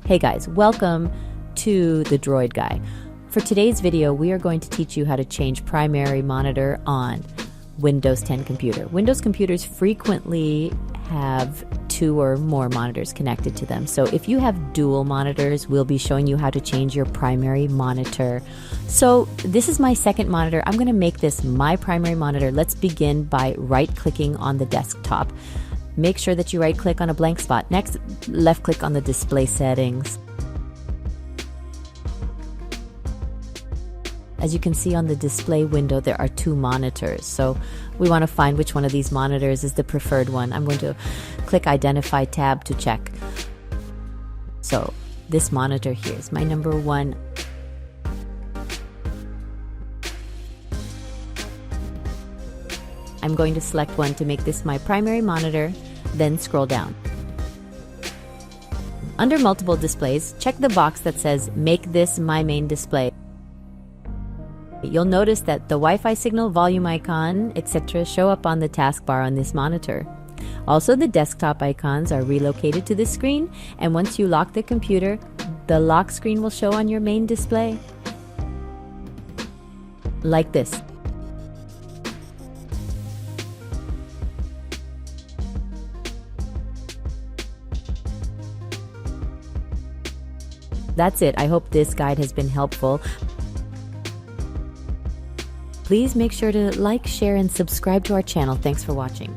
Hey guys, welcome to the Droid Guy. For today's video, we are going to teach you how to change primary monitor on Windows 10 computer. Windows computers frequently have 2 or more monitors connected to them. So if you have dual monitors, we'll be showing you how to change your primary monitor. So this is my second monitor. I'm going to make this my primary monitor. Let's begin by right-clicking on the desktop. Make sure that you right-click on a blank spot. Next, left-click on the display settings. As you can see on the display window, there are 2 monitors. So we want to find which one of these monitors is the preferred one. I'm going to click Identify tab to check. So this monitor here is my number 1. I'm going to select one to make this my primary monitor, then scroll down. Under multiple displays, check the box that says Make this my main display. You'll notice that the Wi-Fi signal, volume icon, etc. show up on the taskbar on this monitor. Also, the desktop icons are relocated to the screen, and once you lock the computer, the lock screen will show on your main display. Like this. That's it. I hope this guide has been helpful. Please make sure to like, share, and subscribe to our channel. Thanks for watching.